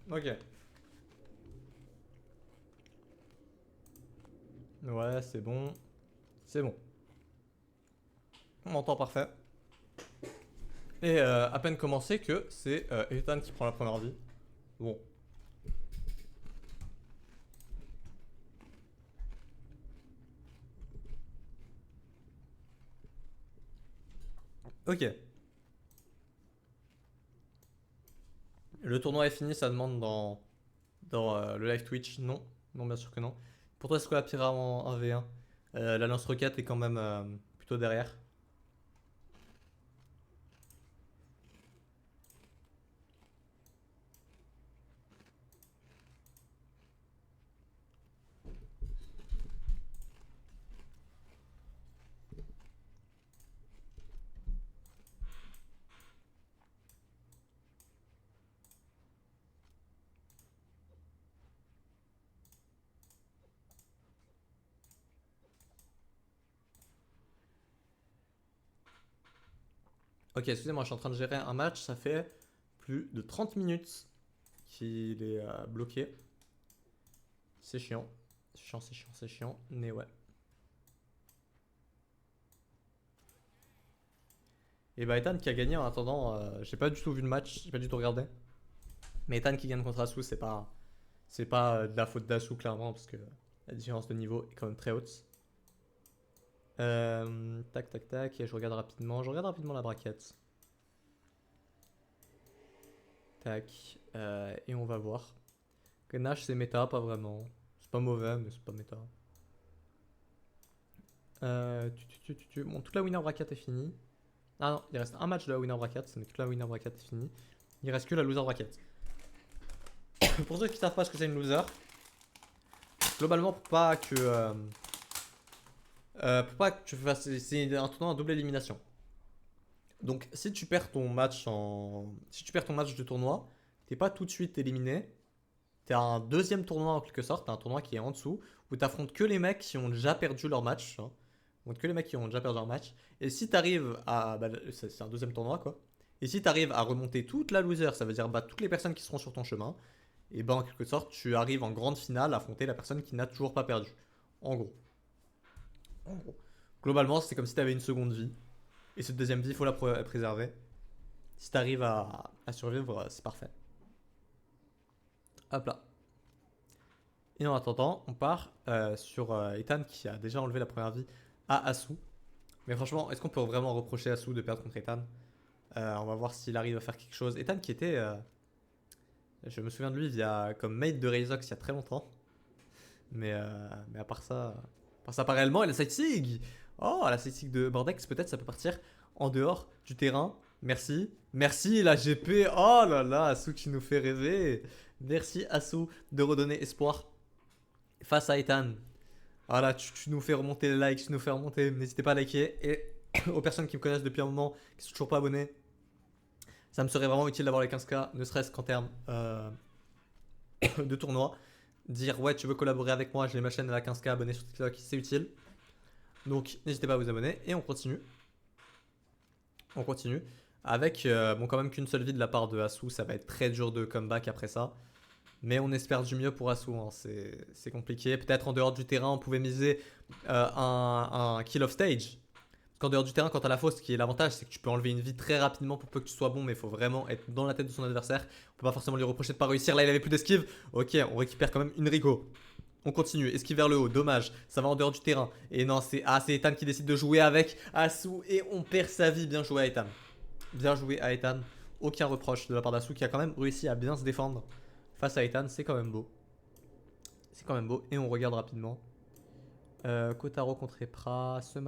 Ok. Ouais, c'est bon. C'est bon. On m'entend parfait. Et à peine commencé que c'est Ethan qui prend la première vie. Bon. Ok. Le tournoi est fini, ça demande dans le live Twitch. Non. Non, bien sûr que non. Pour toi, c'est quoi la pire en 1v1? La lance-roquette est quand même plutôt derrière. Ok, excusez-moi, je suis en train de gérer un match. Ça fait plus de 30 minutes qu'il est bloqué. C'est chiant. C'est chiant, c'est chiant, c'est chiant. Mais ouais. Et bah Ethan qui a gagné en attendant, j'ai pas du tout vu le match, j'ai pas du tout regardé. Mais Ethan qui gagne contre Asu, c'est pas de la faute d'Asu clairement parce que la différence de niveau est quand même très haute. Tac tac tac, et je regarde rapidement la braquette. Tac, et on va voir. Nash c'est méta, pas vraiment. C'est pas mauvais, mais c'est pas méta. Bon, toute la winner bracket est finie. Ah non, il reste un match de la winner bracket, mais toute la winner bracket est finie. Il reste que la loser bracket. Pour ceux qui savent pas ce que c'est une loser, globalement pour pas que tu fasses, c'est un tournoi en double élimination. Donc si tu perds ton match de tournoi, t'es pas tout de suite éliminé. T'as un deuxième tournoi en quelque sorte, t'as un tournoi qui est en dessous où t'affrontes que les mecs qui ont déjà perdu leur match. Hein. Donc que les mecs qui ont déjà perdu leur match. Et si t'arrives à, bah, c'est un deuxième tournoi quoi. Et si t'arrives à remonter toute la loser, ça veut dire battre toutes les personnes qui seront sur ton chemin. Et ben en quelque sorte tu arrives en grande finale à affronter la personne qui n'a toujours pas perdu. En gros. En gros. Globalement, c'est comme si tu avais une seconde vie. Et cette deuxième vie, il faut la préserver. Si tu arrives à survivre, c'est parfait. Hop là. Et en attendant, on part sur Ethan qui a déjà enlevé la première vie à Asu. Mais franchement, est-ce qu'on peut vraiment reprocher à Asu de perdre contre Ethan? On va voir s'il arrive à faire quelque chose. Ethan qui était. Je me souviens de lui via, comme mate de Razox il y a très longtemps. Mais à part ça, pas réellement. Et la sightseeing. Oh, la sightseeing de Bordex, peut-être ça peut partir en dehors du terrain. Merci. Merci la GP. Oh là là, Asu qui nous fait rêver. Merci Asu de redonner espoir face à Ethan. Voilà, tu nous fais remonter les likes, tu nous fais remonter. N'hésitez pas à liker. Et aux personnes qui me connaissent depuis un moment, qui sont toujours pas abonnées, ça me serait vraiment utile d'avoir les 15K, ne serait-ce qu'en termes de tournoi. Dire ouais, tu veux collaborer avec moi, j'ai ma chaîne à la 15K abonnés sur TikTok, c'est utile. Donc n'hésitez pas à vous abonner et on continue. On continue. Avec bon quand même qu'une seule vie de la part de Asu, ça va être très dur de comeback après ça. Mais on espère du mieux pour Asu, hein. C'est compliqué. Peut-être en dehors du terrain, on pouvait miser un kill of stage. Parce qu'en dehors du terrain, quand t'as la fausse, ce qui est l'avantage, c'est que tu peux enlever une vie très rapidement pour peu que tu sois bon, mais il faut vraiment être dans la tête de son adversaire. On peut pas forcément lui reprocher de pas réussir. Là, il avait plus d'esquive. Ok, on récupère quand même une Rico. On continue, esquive vers le haut, dommage, ça va en dehors du terrain. Et non, c'est Ethan qui décide de jouer avec Asu et on perd sa vie. Bien joué à Ethan. Bien joué à Ethan. Aucun reproche de la part d'Asu qui a quand même réussi à bien se défendre face à Ethan. C'est quand même beau. C'est quand même beau. Et on regarde rapidement. Kotaro contre Epra. Ce match